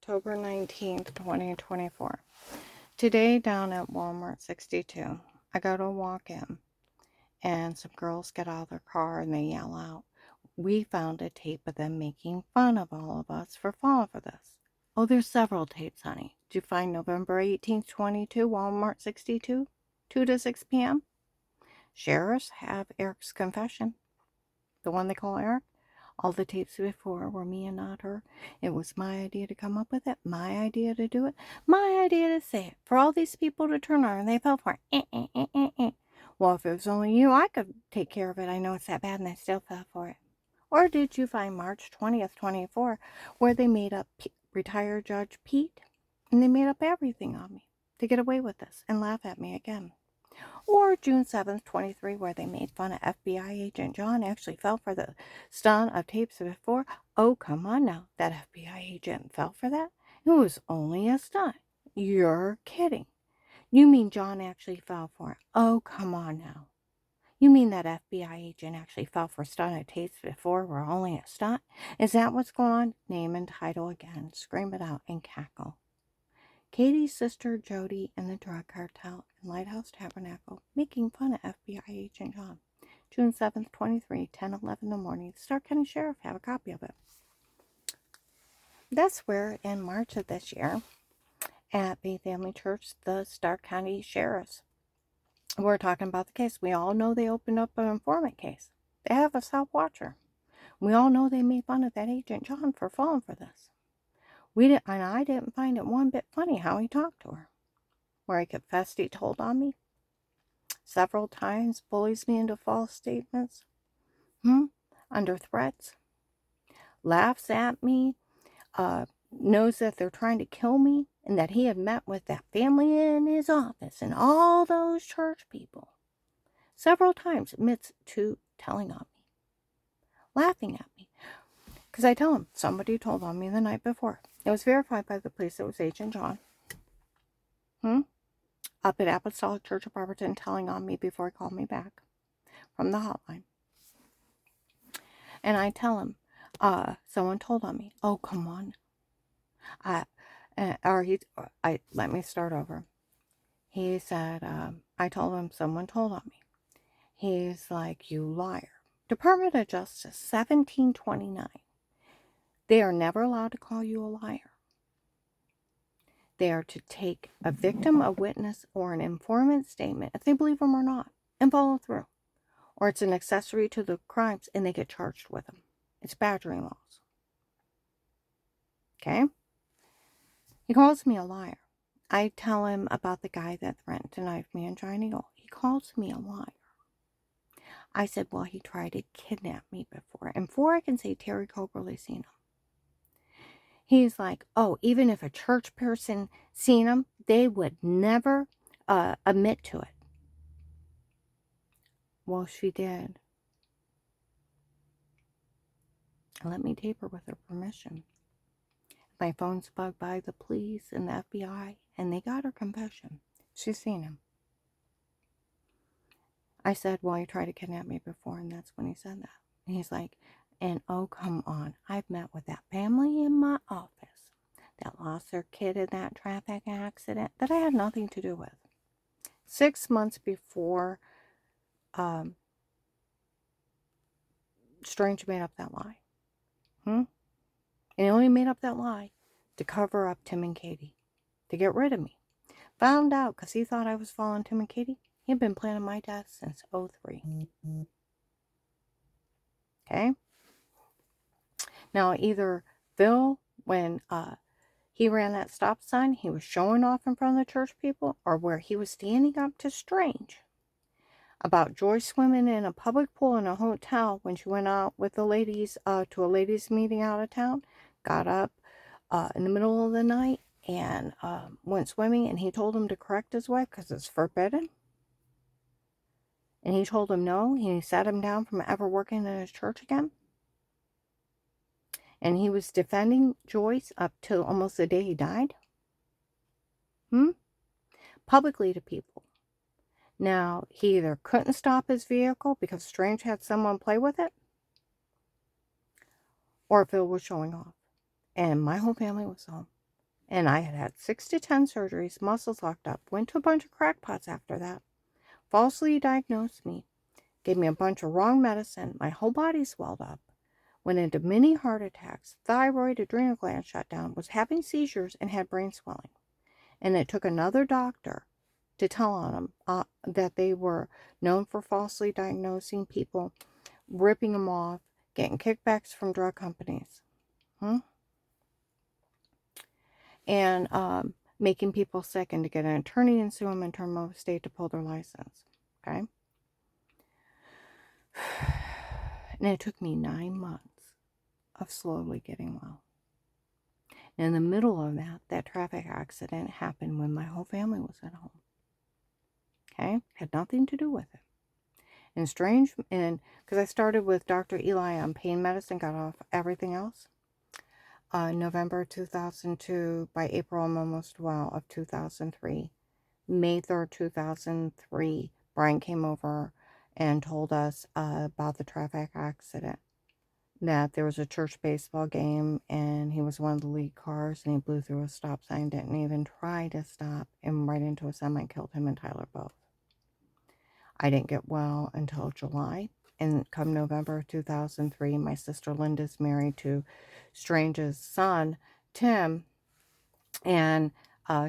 October 19th, 2024. Today down at Walmart 62, I go to walk in and some girls get out of their car and they yell out, "We found a tape of them making fun of all of us for falling for this." Oh, there's several tapes, honey. Did you find November 18th, 22, Walmart 62, 2 to 6 p.m.? Sheriffs have Eric's confession, the one they call Eric. All the tapes before were me and not her. It was my idea to come up with it, my idea to do it, my idea to say it. For all these people to turn on and they fell for it. Well, if it was only you, I could take care of it. I know it's that bad and they still fell for it. Or did you find March 20th, 24, where they made up retired Judge Pete and they made up everything on me to get away with this and laugh at me again? Or June 7th, 23, where they made fun of FBI agent John actually fell for the stunt of tapes before. Oh, come on now. That FBI agent fell for that? It was only a stunt. You're kidding. You mean John actually fell for it? Oh, come on now. You mean that FBI agent actually fell for stunt of tapes before were only a stunt? Is that what's going on? Name and title again. Scream it out and cackle. Katie's sister Jody and the drug cartel in Lighthouse Tabernacle making fun of FBI agent John. June 7th, 23, 10:11 in the morning. The Stark County Sheriff have a copy of it. That's where in March of this year at Faith Family Church, the Stark County Sheriffs were talking about the case. We all know they opened up an informant case. They have a South Watcher. We all know they made fun of that agent John for falling for this. And I didn't find it one bit funny how he talked to her. Where he confessed he told on me several times, bullies me into false statements, under threats, laughs at me, knows that they're trying to kill me, and that he had met with that family in his office and all those church people. Several times admits to telling on me, laughing at me. Because I tell him, somebody told on me the night before. It was verified by the police. It was Agent John. Up at Apostolic Church of Barberton telling on me before he called me back from the hotline. And I tell him, someone told on me. Oh, come on. Let me start over. He said, I told him someone told on me. He's like, you liar. Department of Justice, 1729. They are never allowed to call you a liar. They are to take a victim, a witness, or an informant statement, if they believe them or not, and follow through. Or it's an accessory to the crimes, and they get charged with them. It's badgering laws. Okay? He calls me a liar. I tell him about the guy that threatened to knife me in Giant Eagle. He calls me a liar. I said, well, he tried to kidnap me before. And before I can say Terry Coberly seen him. He's like, oh, even if a church person seen him, they would never admit to it. Well, she did. Let me tape her with her permission. My phone's bugged by the police and the FBI, and they got her confession. She's seen him. I said, well, he tried to kidnap me before, and that's when he said that. And he's like, and oh, come on. I've met with that family in my office that lost their kid in that traffic accident that I had nothing to do with. 6 months before Strange made up that lie. And he only made up that lie to cover up Tim and Katie, to get rid of me. Found out because he thought I was following Tim and Katie. He'd been planning my death since 2003. Okay? Now, either Phil, when he ran that stop sign, he was showing off in front of the church people, or where he was standing up to Strange about Joy swimming in a public pool in a hotel when she went out with the ladies to a ladies' meeting out of town, got up in the middle of the night and went swimming, and he told him to correct his wife because it's forbidden. And he told him no. He sat him down from ever working in his church again. And he was defending Joyce up till almost the day he died. Publicly to people. Now, he either couldn't stop his vehicle because Strange had someone play with it, or Phil was showing off. And my whole family was home. And I had had 6 to 10 surgeries, muscles locked up, went to a bunch of crackpots after that, falsely diagnosed me, gave me a bunch of wrong medicine, my whole body swelled up, went into many heart attacks, thyroid, adrenal gland shut down, was having seizures, and had brain swelling. And it took another doctor to tell on them that they were known for falsely diagnosing people, ripping them off, getting kickbacks from drug companies, and making people sick, and to get an attorney and sue them and turn them over state to pull their license. Okay? And it took me 9 months of slowly getting well. And in the middle of that traffic accident happened when my whole family was at home. Okay? Had nothing to do with it. And strange, and because I started with Dr. Eli on pain medicine, got off everything else. November 2002, by April I'm almost well of 2003. May 3rd, 2003, Brian came over and told us about the traffic accident. That there was a church baseball game and he was one of the lead cars and he blew through a stop sign, didn't even try to stop, and right into a semi, killed him and Tyler both. I didn't get well until July, and come November 2003, my sister Linda's married to Strange's son, Tim, and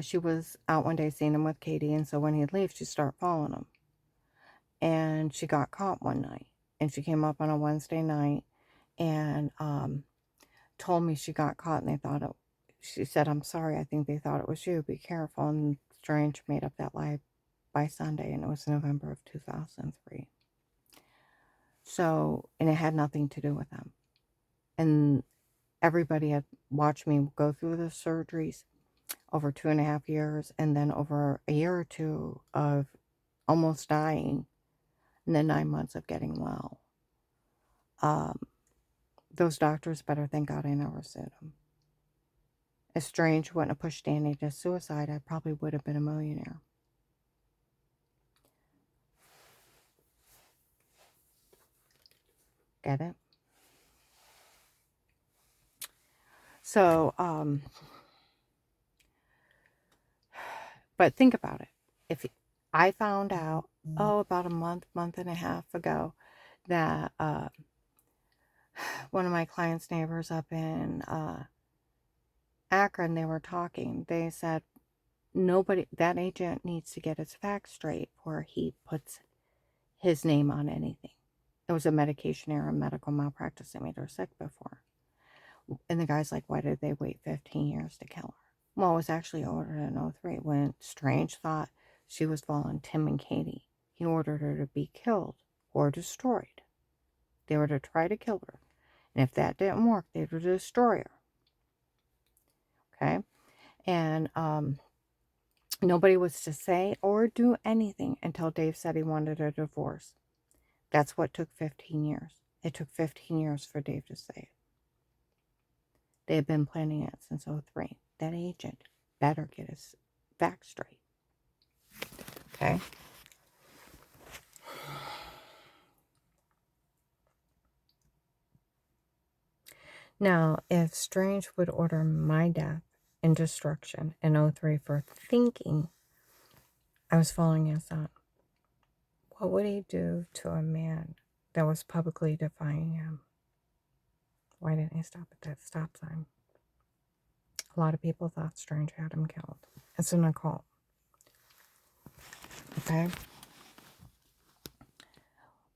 she was out one day seeing him with Katie, and so when he'd leave, she'd start following him. And she got caught one night, and she came up on a Wednesday night and told me she got caught, and they thought it, she said, "I'm sorry, I think they thought it was you, be careful." And Strange made up that lie by Sunday, and it was November of 2003. So, and it had nothing to do with them. And everybody had watched me go through the surgeries over 2.5 years, and then over a year or two of almost dying, and then 9 months of getting well. Those doctors better thank God I never sued them. If Strange wouldn't have pushed Danny to suicide, I probably would have been a millionaire. Get it? So, but think about it. If I found out, about a month and a half ago, that one of my clients' neighbors up in Akron, they were talking. They said, that agent needs to get his facts straight before he puts his name on anything. It was a medication error, medical malpractice that made her sick before. And the guy's like, why did they wait 15 years to kill her? Well, it was actually ordered in 2003 when Strange thought she was following Tim and Katie. He ordered her to be killed or destroyed. They were to try to kill her. And if that didn't work, they would destroy her. Okay? And nobody was to say or do anything until Dave said he wanted a divorce. That's what took 15 years. It took 15 years for Dave to say it. They had been planning it since 2003. That agent better get his facts straight. Okay? Now, if Strange would order my death and destruction in 2003 for thinking I was following his son, what would he do to a man that was publicly defying him? Why didn't he stop at that stop sign? A lot of people thought Strange had him killed. It's an occult. Okay?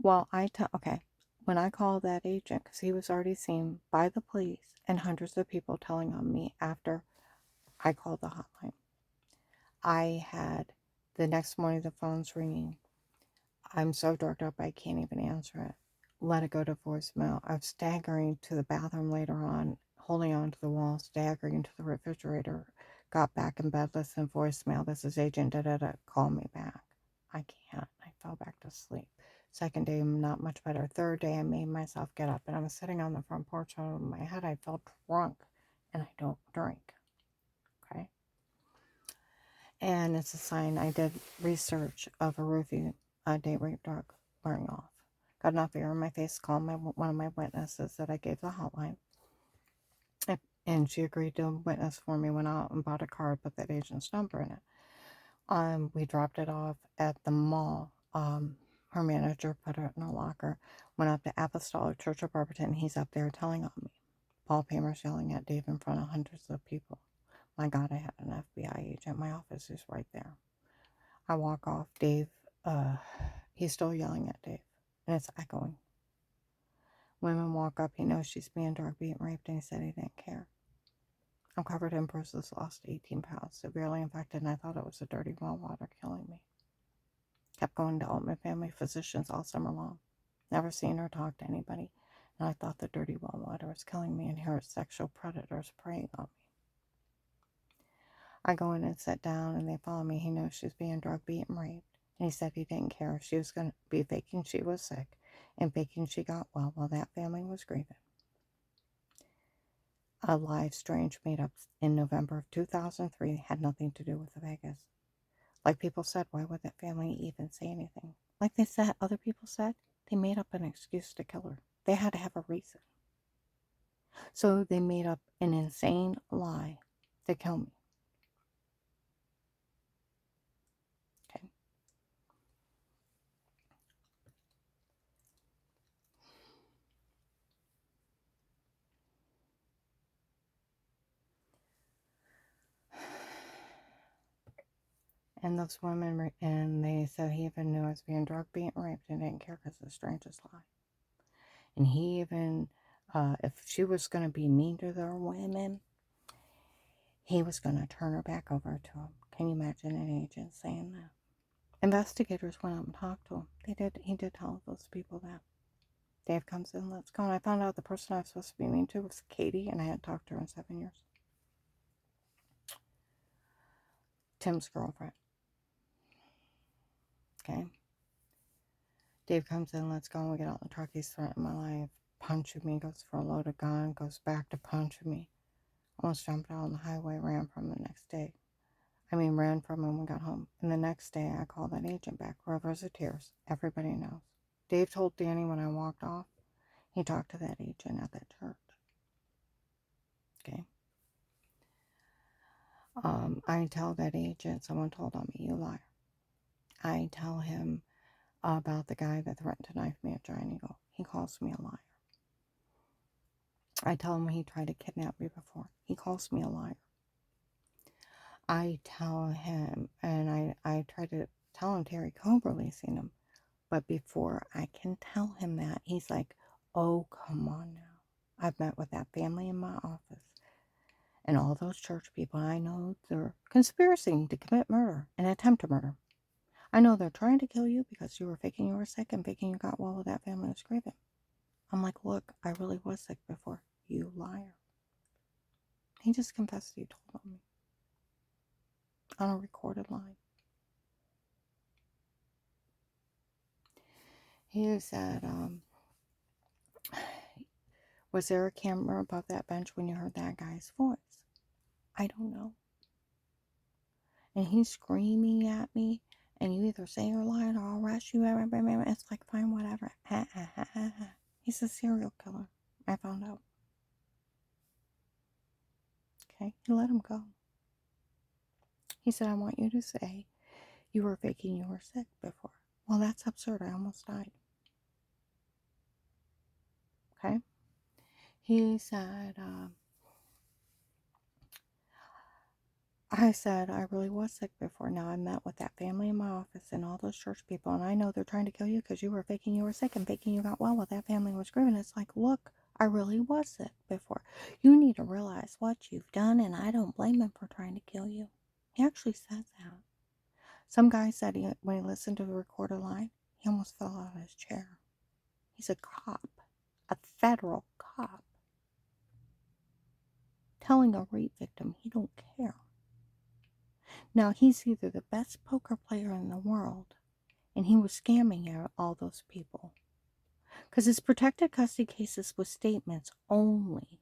Well, okay, when I called that agent, because he was already seen by the police and hundreds of people telling on me after I called the hotline, I had the next morning the phone's ringing. I'm so drugged up I can't even answer it. Let it go to voicemail. I was staggering to the bathroom later on, holding onto the wall, staggering to the refrigerator. Got back in bed, listened to voicemail. This is Agent da-da-da. Call me back. I can't. I fell back to sleep. Second day, not much better. Third day, I made myself get up, and I was sitting on the front porch. On my head, I felt drunk, and I don't drink. Okay? And it's a sign. I did research of a roofie date rape drug wearing off. Got enough air in my face, called one of my witnesses that I gave the hotline. and she agreed to witness for me. Went out and bought a card, put that agent's number in it. We dropped it off at the mall. Her manager put it in a locker. Went up to Apostolic Church of Barberton. He's up there telling on me. Paul Pamer's yelling at Dave in front of hundreds of people. My God, I had an FBI agent. My office is right there. I walk off. Dave, he's still yelling at Dave, and it's echoing. Women walk up. He knows she's being drug beat and raped, and he said he didn't care. I'm covered in bruises, lost 18 pounds, severely infected, and I thought it was the dirty well water killing me. Kept going to Altman Family Physicians all summer long. Never seen or talked to anybody, and I thought the dirty well water was killing me, and here are sexual predators preying on me. I go in and sit down, and they follow me. He knows she's being drug beat and raped, and he said he didn't care if she was going to be faking she was sick and faking she got well while that family was grieving. A live strange meetup in November of 2003 had nothing to do with the Vegas. Like people said, why would that family even say anything? Like they said, other people said, they made up an excuse to kill her. They had to have a reason. So they made up an insane lie to kill me. Okay. And those women, and they said he even knew I was being drug beat and raped and didn't care because of the strangest lie. And he even, if she was going to be mean to their women, he was going to turn her back over to him. Can you imagine an agent saying that? Investigators went up and talked to him. He did tell those people that. Dave comes in, let's go. And I found out the person I was supposed to be mean to was Katie, and I hadn't talked to her in 7 years. Tim's girlfriend. Okay. Dave comes in, let's go, and we get out in the truck. He's threatening my life, punching me, goes for a loaded gun, goes back to punching me. Almost jumped out on the highway, ran from him the next day. Ran from him when we got home. And the next day, I called that agent back, rivers of tears. Everybody knows. Dave told Danny when I walked off, he talked to that agent at that church. Okay. I tell that agent, someone told on me, you liar. I tell him about the guy that threatened to knife me at Giant Eagle. He calls me a liar. I tell him he tried to kidnap me before. He calls me a liar. I tell him, and I try to tell him Terry Coberly seen him. But before I can tell him that, he's like, oh, come on now. I've met with that family in my office. And all those church people, I know they're conspiring to commit murder and attempt to murder. I know they're trying to kill you because you were faking you were sick and faking you got well with that family was grieving. I'm like, look, I really was sick before. You liar. He just confessed he told on me. On a recorded line. He said, was there a camera above that bench when you heard that guy's voice? I don't know. And he's screaming at me, and you either say you're lying or I'll arrest you. It's like, fine, whatever. He's a serial killer. I found out. Okay, he let him go. He said, I want you to say you were faking you were sick before. Well, that's absurd. I almost died. Okay? He said, I said, I really was sick before. Now I met with that family in my office and all those church people, and I know they're trying to kill you because you were faking you were sick and faking you got well while that family was grieving. It's like, look, I really was sick before. You need to realize what you've done, and I don't blame him for trying to kill you. He actually says that. Some guy said when he listened to the recorder line, he almost fell out of his chair. He's a cop, a federal cop, telling a rape victim he don't care. Now, he's either the best poker player in the world, and he was scamming all those people. Because his protected custody cases was statements only.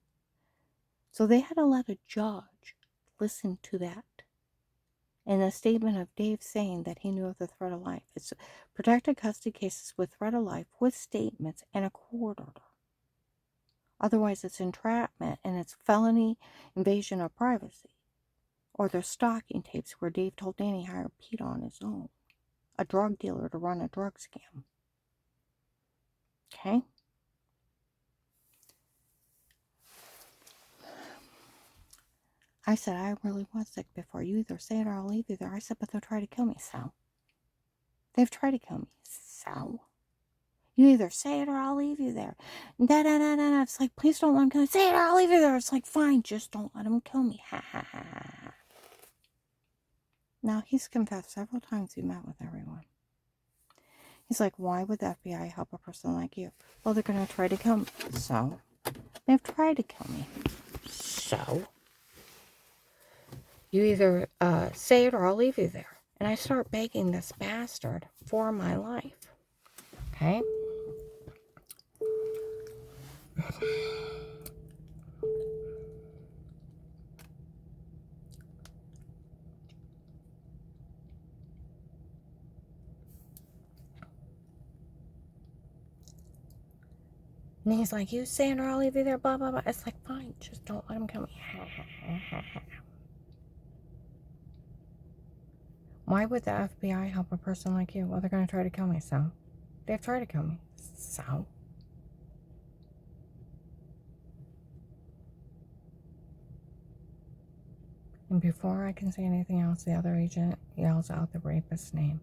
So they had to let a judge listen to that. And a statement of Dave saying that he knew of the threat of life. It's protected custody cases with threat of life with statements and a court order. Otherwise, it's entrapment and it's felony invasion of privacy. Or there's stalking tapes where Dave told Danny to hire Pete on his own, a drug dealer, to run a drug scam. Okay? I said, I really was sick before. You either say it or I'll leave you there. I said, but they'll try to kill me, Sal. They've tried to kill me, Sal. You either say it or I'll leave you there. Da da da da da. It's like, please don't let him kill me. Say it or I'll leave you there. It's like, fine, just don't let him kill me. Ha ha ha ha. Now, he's confessed several times he met with everyone. He's like, why would the FBI help a person like you? Well, they're going to try to kill me. So, they've tried to kill me. So, you either say it or I'll leave you there. And I start begging this bastard for my life. Okay? And he's like, you say it or I'll leave you there, blah, blah, blah. It's like, fine, just don't let him kill me. Why would the FBI help a person like you? Well, they're going to try to kill me, so. They've tried to kill me, so. And before I can say anything else, the other agent yells out the rapist's name.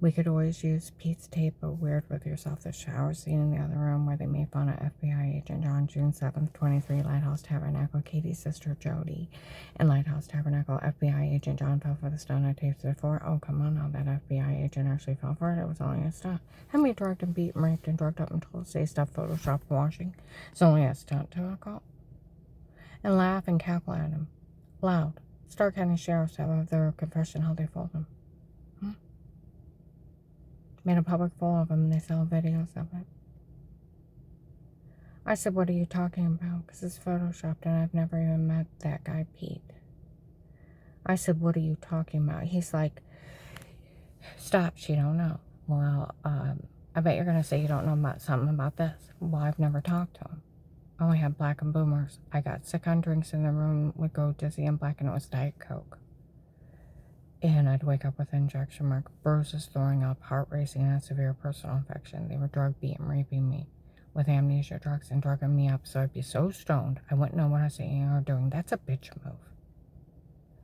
We could always use Pete's tape of Weird With Yourself, the shower scene in the other room where they made fun of FBI agent John, June 7th, 23, Lighthouse Tabernacle, Katie's sister Jody. In Lighthouse Tabernacle, FBI agent John fell for the stunt I taped before. Oh, come on now, that FBI agent actually fell for it. It was only a stunt. Had me drugged and beat and raped and drugged up until say stuff Photoshop washing. It's only a stunt to a cop. And laugh and cackle at him. Loud. Stark County Sheriff's have their confession how they fooled him. Made a public fool of him and they sell videos of it. I said, what are you talking about? Because it's photoshopped and I've never even met that guy, Pete. I said, what are you talking about? He's like, stop, she don't know. Well, I bet you're going to say you don't know about something about this. Well, I've never talked to him. I only had black and boomers. I got sick on drinks in the room, would go dizzy and black, and it was Diet Coke. And I'd wake up with injection mark, bruises, throwing up, heart racing, and a severe personal infection. They were drug beating, raping me with amnesia drugs and drugging me up so I'd be so stoned I wouldn't know what I was saying or doing. That's a bitch move.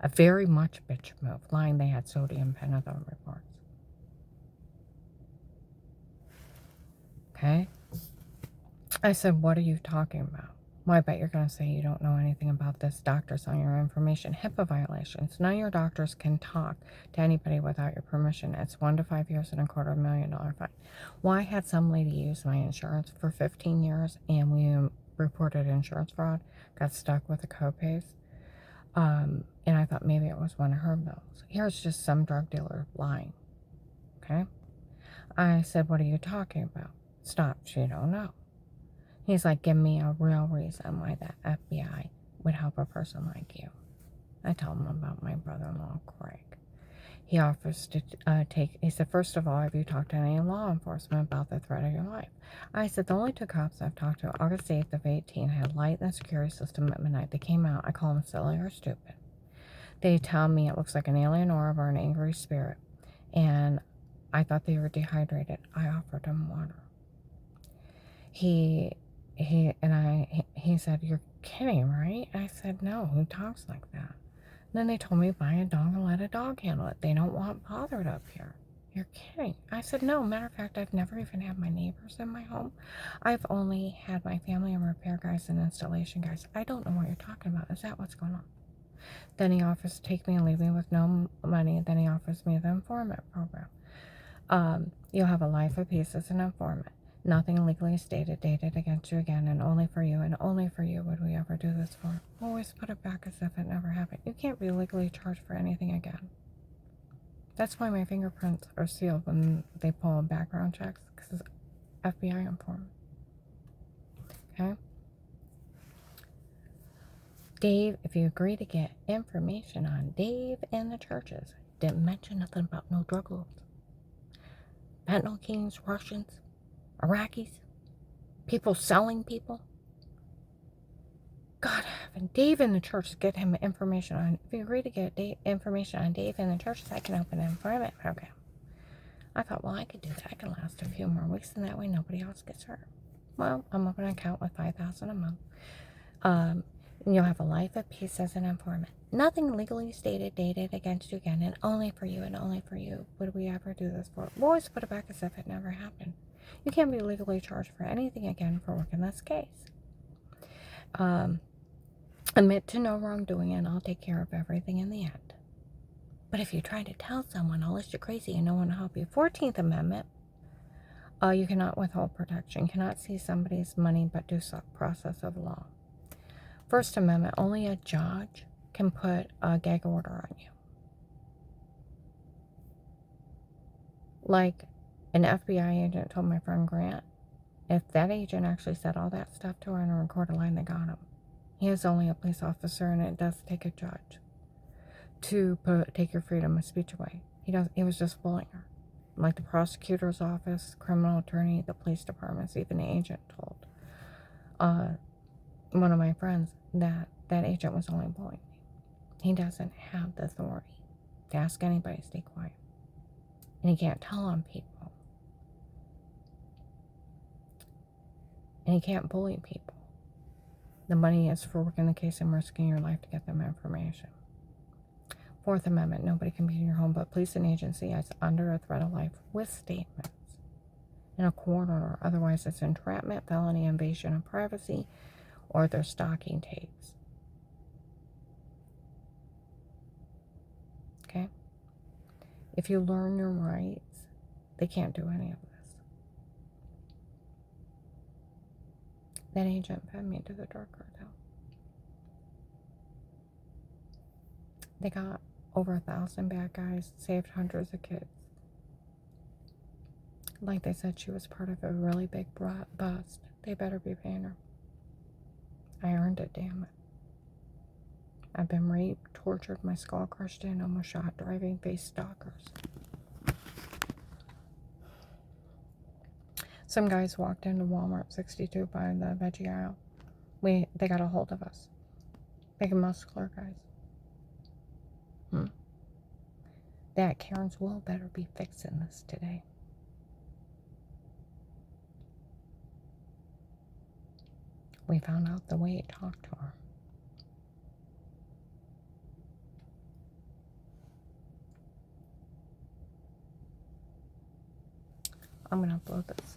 A very much bitch move. Lying they had sodium phenethone reports. Okay? I said, what are you talking about? Well, I bet you're going to say you don't know anything about this. Doctors on your information. HIPAA violations. None of your doctors can talk to anybody without your permission. It's 1 to 5 years and $250,000 fine. Well, I had some lady use my insurance for 15 years and we reported insurance fraud. Got stuck with the copays. And I thought maybe it was one of her bills. Here's just some drug dealer lying. Okay? I said, what are you talking about? Stop. She don't know. He's like, give me a real reason why the FBI would help a person like you. I tell him about my brother-in-law, Craig. He offers to he said, first of all, have you talked to any law enforcement about the threat of your life? I said, the only 2 cops I've talked to, August 8th of 18, had light in the security system at midnight. They came out. I call them silly or stupid. They tell me it looks like an alien orb or an angry spirit. And I thought they were dehydrated. I offered them water. He said, you're kidding, right? I said, no, who talks like that? Then they told me buy a dog and let a dog handle it. They don't want bothered up here. You're kidding. I said, no, matter of fact, I've never even had my neighbors in my home. I've only had my family and repair guys and installation guys. I don't know what you're talking about. Is that what's going on? Then he offers to take me and leave me with no money. Then he offers me the informant program. You'll have a life of peace as an informant. Nothing legally stated, dated against you again, and only for you would we ever do this for. Always put it back as if it never happened. You can't be legally charged for anything again. That's why my fingerprints are sealed when they pull background checks, because it's FBI informant. Okay? Dave, if you agree to get information on Dave and the churches, didn't mention nothing about no drug lords. Fentanyl kings, Russians, Iraqis, people selling people. God, having Dave in the church to get him information on. If you agree to get information on Dave in the church, I can open an employment program. I thought, well, I could do that. I can last a few more weeks, and that way nobody else gets hurt. Well, I'm opening an account with $5,000 a month. And you'll have a life of peace as an informant. Nothing legally stated, dated against you again, and only for you and only for you would we ever do this for. We'll always put it back as if it never happened. You can't be legally charged for anything again for work in this case. Admit to no wrongdoing, and I'll take care of everything in the end. But if you try to tell someone, unless you're crazy and no one will help you, 14th Amendment, you cannot withhold protection, cannot seize somebody's money, but do so process of law. First Amendment, only a judge can put a gag order on you. Like an FBI agent told my friend Grant, if that agent actually said all that stuff to her in a recorded line, they got him. He is only a police officer, and it does take a judge to take your freedom of speech away. He was just fooling her. Like the prosecutor's office, criminal attorney, the police departments, even the agent told one of my friends that agent was only bullying me. He doesn't have the authority to ask anybody to stay quiet. And he can't tell on people. And he can't bully people. The money is for working the case and risking your life to get them information. Fourth Amendment, nobody can be in your home but police and agency as under a threat of life with statements in a court order. Otherwise, it's entrapment, felony, invasion of privacy, or their stalking tapes. Okay? If you learn your rights, they can't do any of this. That agent fed me to the drug cartel. They got over 1,000 bad guys, saved hundreds of kids. Like they said, she was part of a really big bust. They better be paying her. I earned it, damn it. I've been raped, tortured, my skull crushed in, almost shot, driving, face stalkers. Some guys walked into Walmart 62 by the veggie aisle. They got a hold of us. Big and muscular guys. That Karen's will better be fixing this today. We found out the way he talked to her. I'm going to upload this.